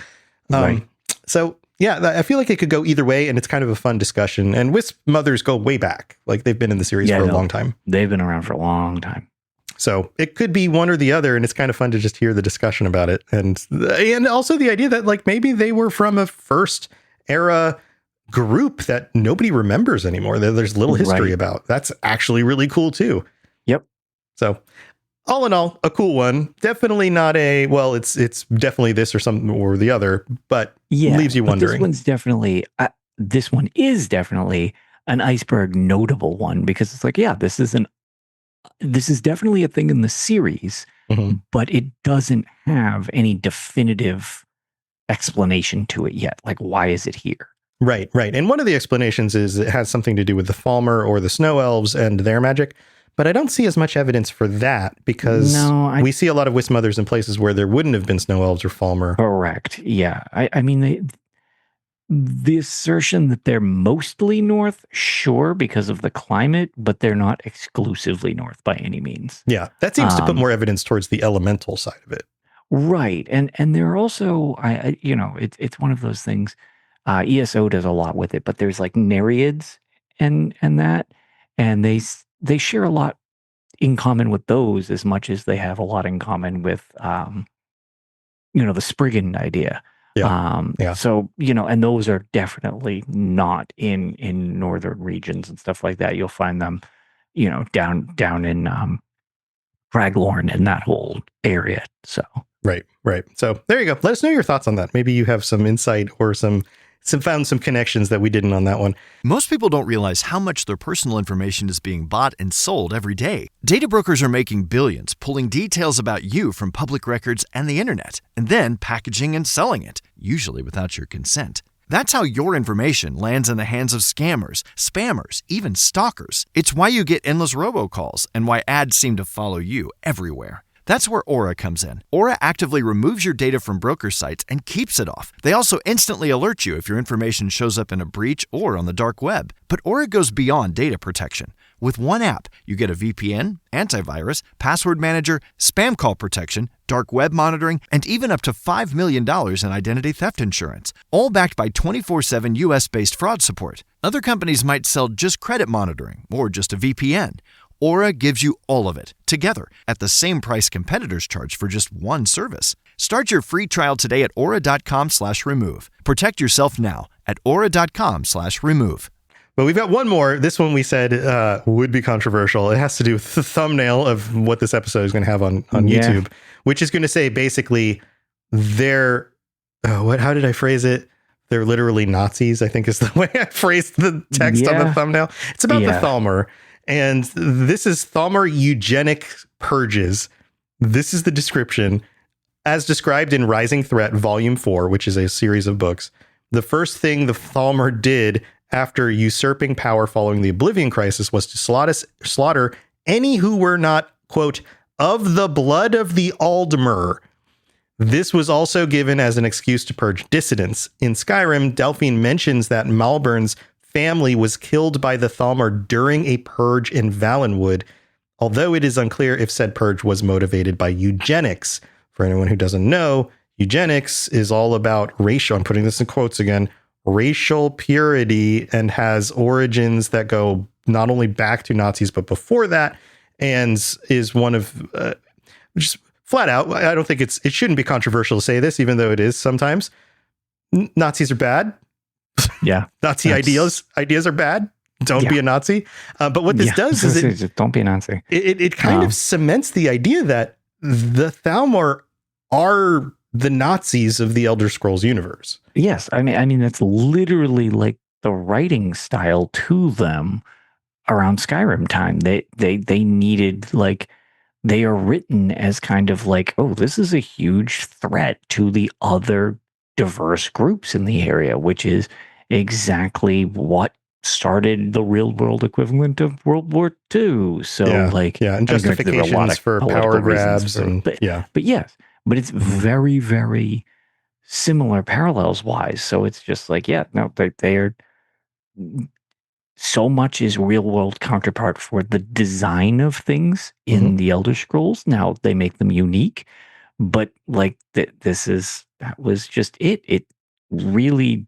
Right. So yeah, I feel like it could go either way, and it's kind of a fun discussion. And Whispmothers go way back. Like they've been in the series for a long time. They've been around for a long time. So it could be one or the other, and it's kind of fun to just hear the discussion about it. And also the idea that like maybe they were from a first era group that nobody remembers anymore, that there's little history about. That's actually really cool too. Yep. So all in all, a cool one. Definitely not it's definitely this or something or the other, but leaves you wondering. This one is definitely an Iceberg notable one, because it's like, this is definitely a thing in the series, but it doesn't have any definitive explanation to it yet. Like, why is it here? Right. And one of the explanations is it has something to do with the Thalmor or the Snow Elves and their magic, but I don't see as much evidence for that because we see a lot of Whispmothers in places where there wouldn't have been Snow Elves or Thalmor. Correct. Yeah. I mean, the assertion that they're mostly north, sure, because of the climate, but they're not exclusively north by any means. Yeah, that seems to put more evidence towards the elemental side of it. Right. And they're also, it's one of those things, ESO does a lot with it, but there's like Nereids and that, and they share a lot in common with those as much as they have a lot in common with, the Spriggan idea. So, and those are definitely not in northern regions and stuff like that. You'll find them, down in Draglorn and that whole area. So right. So there you go. Let us know your thoughts on that. Maybe you have some insight or found some connections that we didn't on that one. Most people don't realize how much their personal information is being bought and sold every day. Data brokers are making billions, pulling details about you from public records and the internet, and then packaging and selling it, usually without your consent. That's how your information lands in the hands of scammers, spammers, even stalkers. It's why you get endless robocalls and why ads seem to follow you everywhere. That's where Aura comes in. Aura actively removes your data from broker sites and keeps it off. They also instantly alert you if your information shows up in a breach or on the dark web. But Aura goes beyond data protection. With one app, you get a VPN, antivirus, password manager, spam call protection, dark web monitoring, and even up to $5 million in identity theft insurance, all backed by 24/7 US-based fraud support. Other companies might sell just credit monitoring or just a VPN. Aura gives you all of it, together, at the same price competitors charge for just one service. Start your free trial today at aura.com/remove. Protect yourself now at aura.com/remove. But we've got one more. This one we said would be controversial. It has to do with the thumbnail of what this episode is going to have on YouTube, which is going to say basically how did I phrase it? They're literally Nazis, I think is the way I phrased the text on the thumbnail. It's about the Thalmor. And this is Thalmor Eugenic Purges. This is the description. As described in Rising Threat Volume 4, which is a series of books, the first thing the Thalmor did after usurping power following the Oblivion Crisis was to slaughter any who were not quote, of the blood of the Aldmer. This was also given as an excuse to purge dissidents. In Skyrim, Delphine mentions that Malburn's family was killed by the Thalmor during a purge in Valenwood, although it is unclear if said purge was motivated by eugenics. For anyone who doesn't know, eugenics is all about racial, I'm putting this in quotes again, racial purity, and has origins that go not only back to Nazis, but before that, and is one of just flat out, I don't think it shouldn't be controversial to say this, even though it is sometimes. Nazis are bad. Yeah. Nazi ideas are bad. Don't be a Nazi. But what this does is don't be a Nazi. It kind of cements the idea that the Thalmor are the Nazis of the Elder Scrolls universe. Yes. I mean, that's literally like the writing style to them around Skyrim time. They needed, like, they are written as kind of like, oh, this is a huge threat to the other diverse groups in the area, which is exactly what started the real world equivalent of World War II. So and justifications for power grabs but it's very, very similar parallels wise. So it's just like, they are, so much is real world counterpart for the design of things in the Elder Scrolls. Now they make them unique, but like that was just it. It really,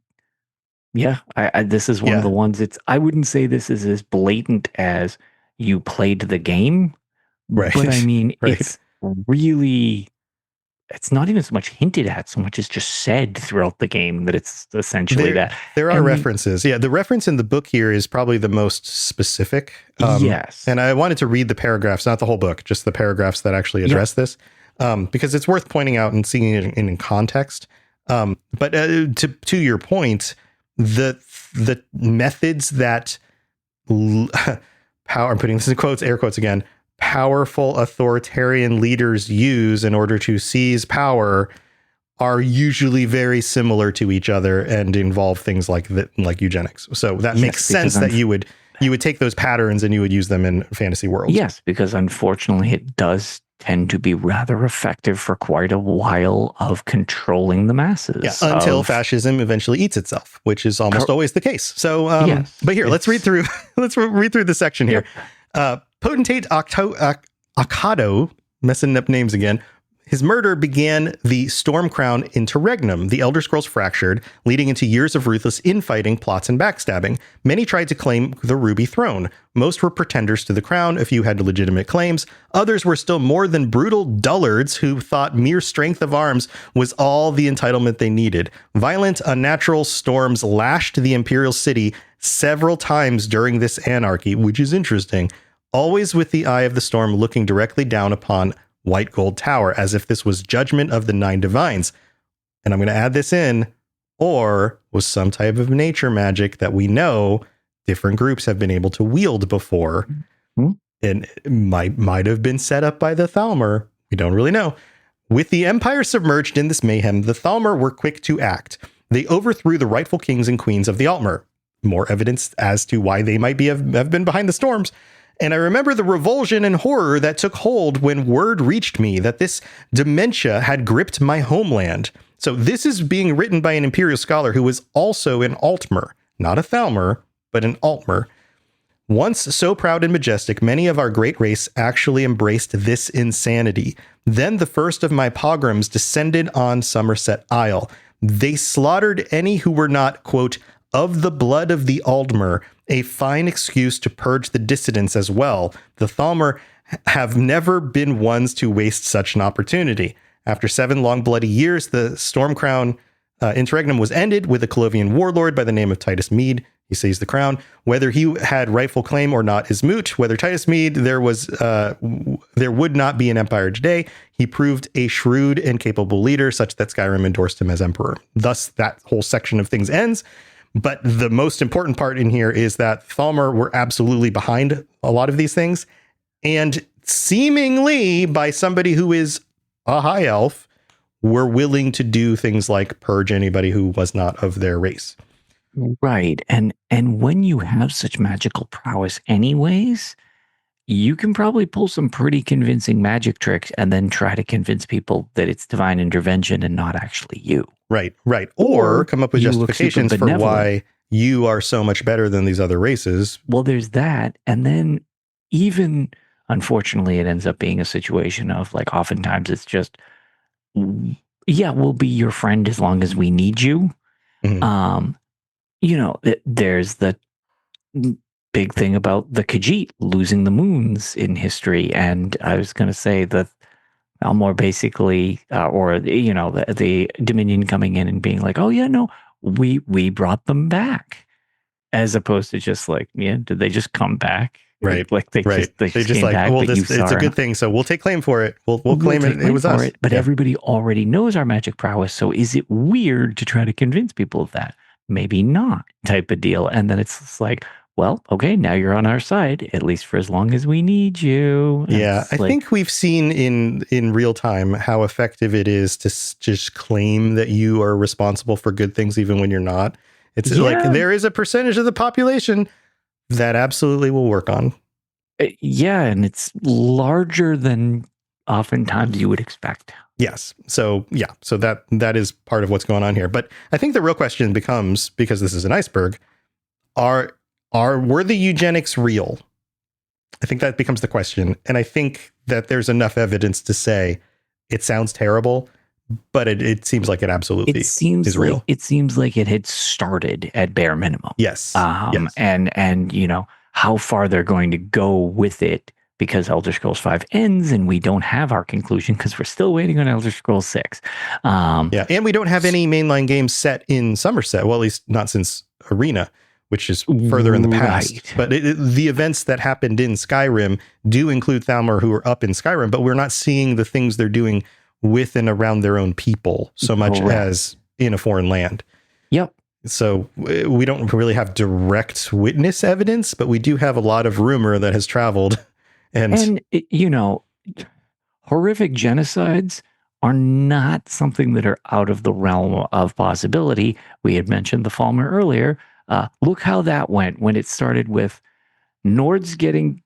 this is one of the ones. I wouldn't say this is as blatant as you played the game, right? But I mean, right. It's really, it's not even so much hinted at, so much as just said throughout the game that it's essentially that. There are references. The reference in the book here is probably the most specific. Yes. And I wanted to read the paragraphs, not the whole book, just the paragraphs that actually address this, because it's worth pointing out and seeing it in context. But to your point, the methods that I'm putting this in quotes, air quotes again, powerful authoritarian leaders use in order to seize power are usually very similar to each other and involve things like eugenics. So that makes sense that you would take those patterns and you would use them in fantasy worlds. Yes, because unfortunately it does tend to be rather effective for quite a while of controlling the masses. Yeah, until fascism eventually eats itself, which is almost always the case. So, but here, let's read through the section here. Potentate Ocado, messing up names again. His murder began the Storm Crown interregnum. The Elder Scrolls fractured, leading into years of ruthless infighting, plots, and backstabbing. Many tried to claim the Ruby Throne. Most were pretenders to the crown. A few had legitimate claims. Others were still more than brutal dullards who thought mere strength of arms was all the entitlement they needed. Violent, unnatural storms lashed the Imperial City several times during this anarchy, which is interesting. Always with the eye of the storm looking directly down upon White Gold Tower, as if this was judgment of the 9 divines. And I'm going to add this in, or was some type of nature magic that we know different groups have been able to wield before. And it might have been set up by the Thalmor. We don't really know. With the Empire submerged in this mayhem, the Thalmor were quick to act. They overthrew the rightful kings and queens of the Altmer. More evidence as to why they might have been behind the storms. And I remember the revulsion and horror that took hold when word reached me that this dementia had gripped my homeland. So this is being written by an Imperial scholar who was also an Altmer, not a Thalmor, but an Altmer. Once so proud and majestic, many of our great race actually embraced this insanity. Then the first of my pogroms descended on Somerset Isle. They slaughtered any who were not, quote, of the blood of the Aldmer, a fine excuse to purge the dissidents as well. The Thalmor have never been ones to waste such an opportunity. After 7 long bloody years, the Stormcrown interregnum was ended with a Colovian warlord by the name of Titus Mede. He seized the crown. Whether he had rightful claim or not is moot. Whether Titus Mede there would not be an empire today. He proved a shrewd and capable leader, such that Skyrim endorsed him as emperor. Thus, that whole section of things ends. But the most important part in here is that Thalmor were absolutely behind a lot of these things. And seemingly by somebody who is a high elf, were willing to do things like purge anybody who was not of their race. Right. And when you have such magical prowess anyways, you can probably pull some pretty convincing magic tricks and then try to convince people that it's divine intervention and not actually you. Right. Or come up with you look super justifications for benevolent. why you are so much better than these other races. Well, there's that. And then even, unfortunately, it ends up being a situation of like, oftentimes it's just, yeah, we'll be your friend as long as we need you. Mhm. There's the big thing about the Khajiit losing the moons in history. And I was going to say that Thalmor basically, the Dominion coming in and being like, oh yeah, no, we brought them back, as opposed to just like, yeah, did they just come back? Right. Like they just came like, back, well, but it's a good thing, so we'll take claim for it. We'll claim it. It was us. But everybody already knows our magic prowess. So is it weird to try to convince people of that? Maybe not, type of deal. And then it's just like, well, okay, now you're on our side, at least for as long as we need you. Yeah, I think we've seen in real time how effective it is to just claim that you are responsible for good things even when you're not. It's like there is a percentage of the population that absolutely will work on. Yeah, and it's larger than oftentimes you would expect. Yes. So that is part of what's going on here. But I think the real question becomes, because this is an iceberg, were the eugenics real? I think that becomes the question. And I think that there's enough evidence to say it sounds terrible, but it seems like it absolutely is real. It seems like it had started at bare minimum. Yes. Yes. And how far they're going to go with it, because Elder Scrolls 5 ends and we don't have our conclusion because we're still waiting on Elder Scrolls 6. And we don't have any mainline games set in Somerset. Well, at least not since Arena, which is further in the past. Right. But the events that happened in Skyrim do include Thalmor who are up in Skyrim, but we're not seeing the things they're doing with and around their own people so much as in a foreign land. Yep. So we don't really have direct witness evidence, but we do have a lot of rumor that has traveled. And horrific genocides are not something that are out of the realm of possibility. We had mentioned the Thalmor earlier. Look how that went when it started with Nords getting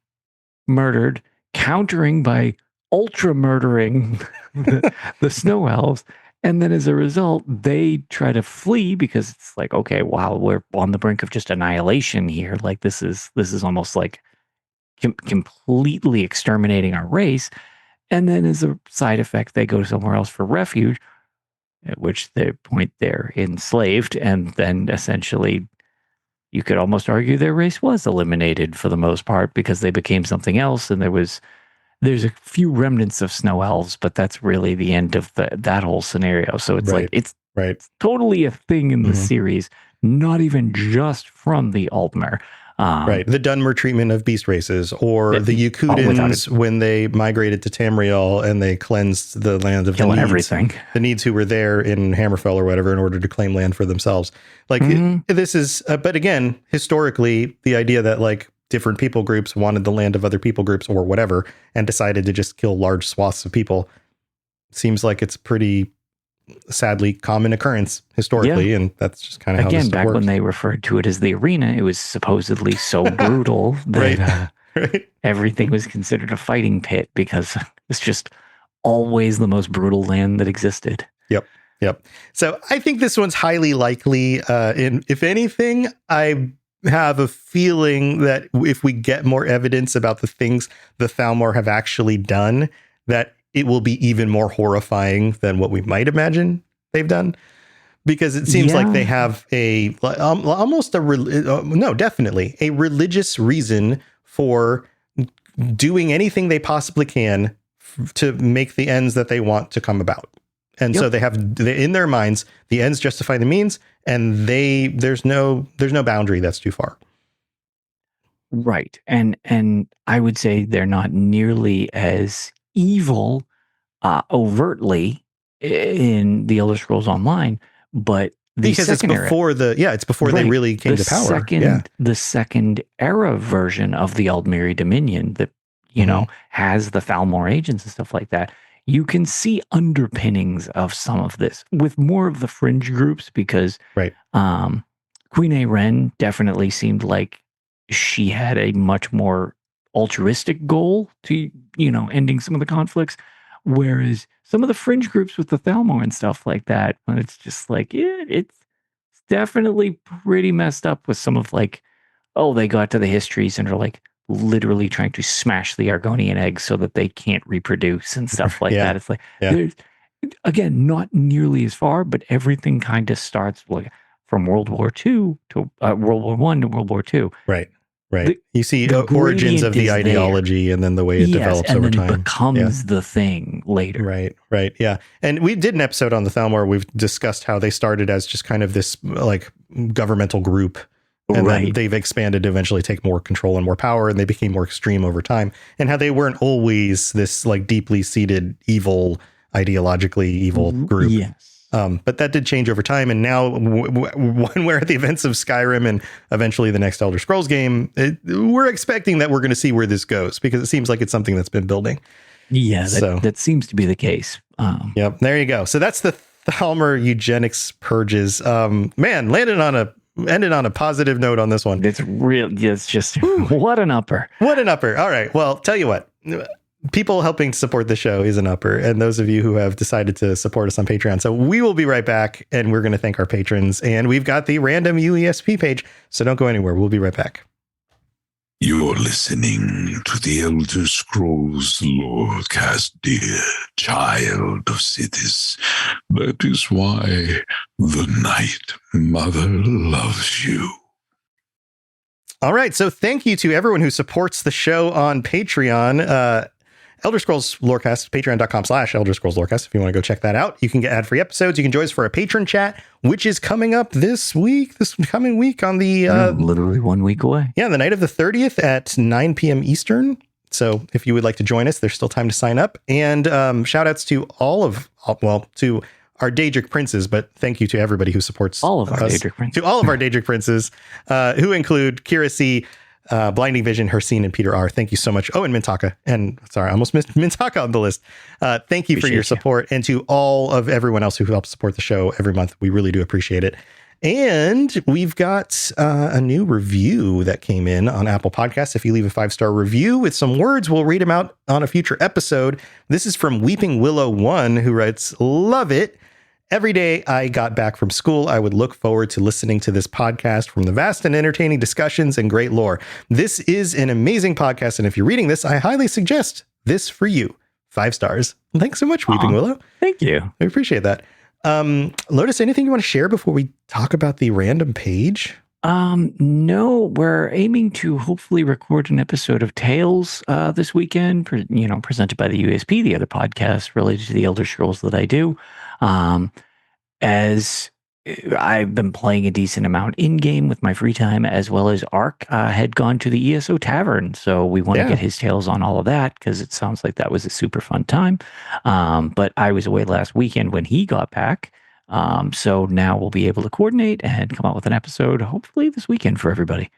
murdered, countering by ultra murdering the snow elves. And then as a result, they try to flee because it's like, okay, wow, we're on the brink of just annihilation here. Like this is almost like completely exterminating our race. And then as a side effect, they go somewhere else for refuge, at which the point they're enslaved. And then essentially you could almost argue their race was eliminated for the most part because they became something else. And there's a few remnants of snow elves, but that's really the end of that whole scenario. So it's it's totally a thing in the series, not even just from the Altmer. The Dunmer treatment of beast races, or the Yakutans when they migrated to Tamriel and they cleansed the land of killing the Needs, everything. The Needs who were there in Hammerfell or whatever in order to claim land for themselves. Like this is, but again, historically, the idea that like different people groups wanted the land of other people groups or whatever and decided to just kill large swaths of people seems like it's pretty sadly common occurrence historically, and that's just kind of how this back works. When they referred to it as the arena, it was supposedly so brutal that everything was considered a fighting pit because it's just always the most brutal land that existed. Yep. So I think this one's highly likely. If anything, I have a feeling that if we get more evidence about the things the Thalmor have actually done, that it will be even more horrifying than what we might imagine they've done, because it seems like they have definitely a religious reason for doing anything they possibly can to make the ends that they want to come about. And so they have in their minds, the ends justify the means, and there's no boundary that's too far. Right. And I would say they're not nearly as evil overtly in the Elder Scrolls Online, but because it's before they really came to power. The second era version of the Aldmeri Dominion that has the Thalmor agents and stuff like that. You can see underpinnings of some of this with more of the fringe groups because Queen Ayren definitely seemed like she had a much more altruistic goal to, ending some of the conflicts. Whereas some of the fringe groups with the Thalmor and stuff like that, when it's just like, it's definitely pretty messed up with some of like, oh, they got to the histories and are like literally trying to smash the Argonian eggs so that they can't reproduce and stuff like that. It's like, there's, again, not nearly as far, but everything kind of starts like from World War II to World War I to World War II. Right. You see the origins of the ideology there. And then the way it develops over time. It becomes the thing later. Right. Yeah. And we did an episode on the Thalmor. We've discussed how they started as just kind of this like governmental group. And then they've expanded to eventually take more control and more power. And they became more extreme over time. And how they weren't always this like deeply seated evil, ideologically evil group. Yes. But that did change over time. And now when we're at the events of Skyrim and eventually the next Elder Scrolls game, we're expecting that we're going to see where this goes because it seems like it's something that's been building. Yeah, that seems to be the case. Yep. There you go. So that's the Thalmor Eugenics purges. Man, ended on a positive note on this one. It's real. It's just what an upper. What an upper. All right. Well, tell you what. People helping to support the show is an upper, and those of you who have decided to support us on Patreon. So we will be right back, and we're going to thank our patrons. And we've got the random UESP page, so don't go anywhere. We'll be right back. You're listening to the Elder Scrolls Lorecast, dear child of cities. That is why the Night Mother loves you. All right, so thank you to everyone who supports the show on Patreon. Elder Scrolls Lorecast, patreon.com/Elder Scrolls Lorecast. If you want to go check that out, you can get ad-free episodes. You can join us for a patron chat, which is coming up this coming week on the... literally 1 week away. Yeah, the night of the 30th at 9 p.m. Eastern. So if you would like to join us, there's still time to sign up. And shout outs to to our Daedric princes, but thank you to everybody who supports all of our Daedric princes. To all of our Daedric princes, who include Kira C., Blinding Vision, Hercene, and Peter R. Thank you so much. Oh, and Mintaka. And sorry, I almost missed Mintaka on the list. Thank you for your support. And to all of everyone else who helps support the show every month. We really do appreciate it. And we've got a new review that came in on Apple Podcasts. If you leave a 5-star review with some words, we'll read them out on a future episode. This is from Weeping Willow 1, who writes, "Love it. Every day I got back from school, I would look forward to listening to this podcast from the vast and entertaining discussions and great lore. This is an amazing podcast, and if you're reading this, I highly suggest this for you. 5 stars. Thanks so much, Weeping Willow. Thank you. I appreciate that. Lotus, anything you want to share before we talk about the random page? No, we're aiming to hopefully record an episode of Tales this weekend, presented by the USP, the other podcast related to the Elder Scrolls that I do. As I've been playing a decent amount in-game with my free time, as well as Ark had gone to the ESO Tavern. So we want to get his tales on all of that because it sounds like that was a super fun time. But I was away last weekend when he got back. So now we'll be able to coordinate and come out with an episode, hopefully this weekend for everybody.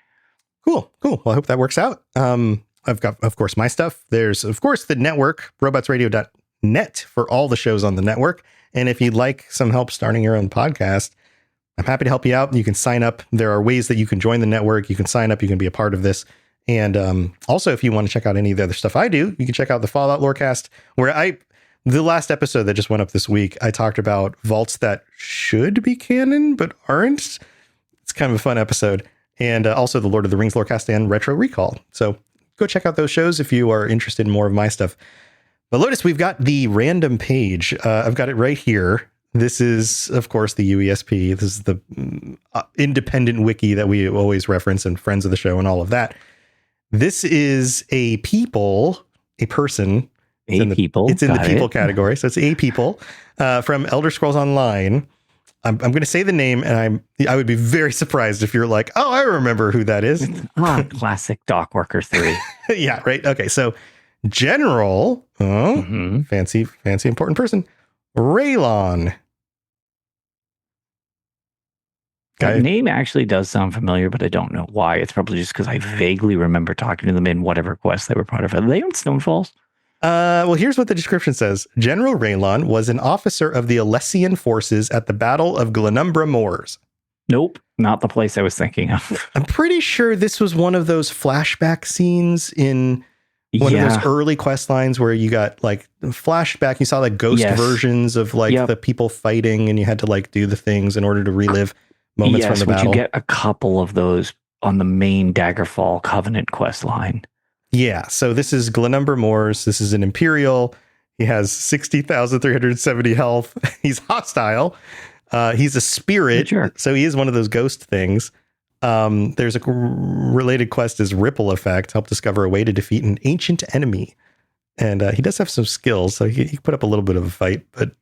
Cool. Well, I hope that works out. I've got, of course, my stuff. There's, of course, the network, robotsradio.net for all the shows on the network. And if you'd like some help starting your own podcast, I'm happy to help you out. You can sign up. There are ways that you can join the network. You can sign up. You can be a part of this. And also, if you want to check out any of the other stuff I do, you can check out the Fallout Lorecast, where the last episode that just went up this week, I talked about vaults that should be canon, but aren't. It's kind of a fun episode. And also the Lord of the Rings Lorecast and Retro Recall. So go check out those shows if you are interested in more of my stuff. But Lotus, we've got the random page. I've got it right here. This is, of course, the UESP. This is the independent wiki that we always reference and friends of the show and all of that. This is a person. It's in the people category. So it's a people from Elder Scrolls Online. I'm going to say the name, and I would be very surprised if you're like, oh, I remember who that is. Classic Dock Worker 3. Yeah, right. Okay, so General, fancy important person, Raylon. That name actually does sound familiar, but I don't know why. It's probably just because I vaguely remember talking to them in whatever quest they were part of. Are they on Stonefalls? Well, here's what the description says. General Raylon was an officer of the Alessian forces at the Battle of Glenumbra Moors. Nope. Not the place I was thinking of. I'm pretty sure this was one of those flashback scenes in one of those early quest lines where you got like flashback. You saw like ghost versions of like the people fighting, and you had to like do the things in order to relive moments from the battle. You get a couple of those on the main Daggerfall Covenant quest line. Yeah. So this is Glenumber Moors. This is an Imperial. He has 60,370 health. He's hostile. He's a spirit. So he is one of those ghost things. There's a related quest is Ripple Effect. Help discover a way to defeat an ancient enemy. And he does have some skills, so he put up a little bit of a fight, but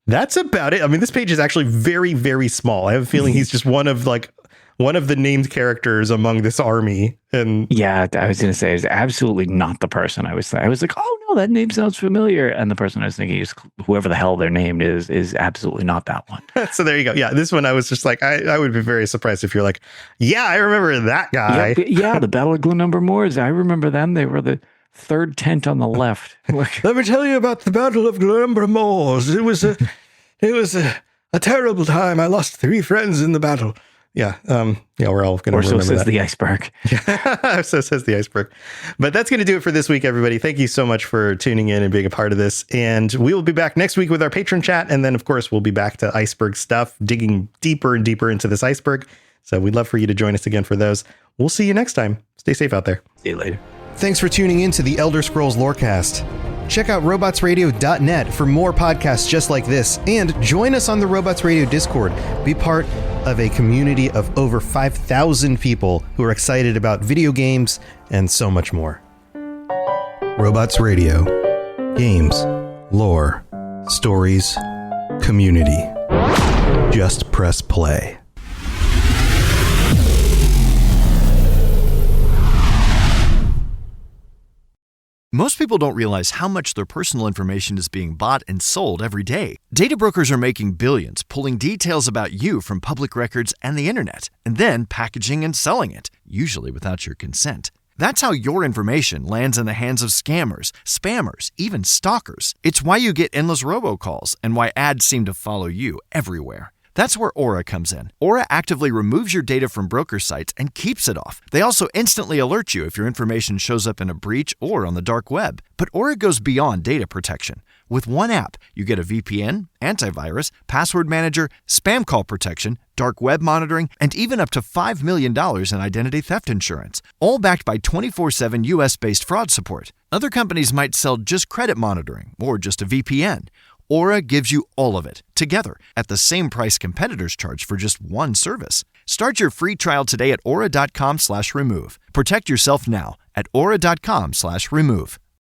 that's about it. I mean, this page is actually very, very small. I have a feeling he's just one of the named characters among this army. And yeah, I was going to say, it's absolutely not the person I was like, oh no, that name sounds familiar. And the person I was thinking is whoever the hell their name is absolutely not that one. So there you go. Yeah. This one, I was just like, I would be very surprised if you're like, yeah, I remember that guy. Yeah. The Battle of Glenumber Moors. I remember them. They were the third tent on the left. Let me tell you about the Battle of Glenumber Moors. It was a terrible time. I lost 3 friends in the battle. Yeah. We're all going to remember so says that. The Iceberg. Yeah. So says the Iceberg. But that's going to do it for this week, everybody. Thank you so much for tuning in and being a part of this. And we will be back next week with our patron chat. And then, of course, we'll be back to Iceberg stuff, digging deeper and deeper into this iceberg. So we'd love for you to join us again for those. We'll see you next time. Stay safe out there. See you later. Thanks for tuning in to the Elder Scrolls Lorecast. Check out robotsradio.net for more podcasts just like this, and join us on the Robots Radio Discord. Be part of a community of over 5,000 people who are excited about video games and so much more. Robots Radio. Games, lore, stories, community. Just press play. Most people don't realize how much their personal information is being bought and sold every day. Data brokers are making billions, pulling details about you from public records and the internet, and then packaging and selling it, usually without your consent. That's how your information lands in the hands of scammers, spammers, even stalkers. It's why you get endless robocalls and why ads seem to follow you everywhere. That's where Aura comes in. Aura actively removes your data from broker sites and keeps it off. They also instantly alert you if your information shows up in a breach or on the dark web. But Aura goes beyond data protection. With one app, you get a VPN, antivirus, password manager, spam call protection, dark web monitoring, and even up to $5 million in identity theft insurance. All backed by 24/7 US-based fraud support. Other companies might sell just credit monitoring or just a VPN. Aura gives you all of it, together, at the same price competitors charge for just one service. Start your free trial today at aura.com/remove. Protect yourself now at aura.com/remove.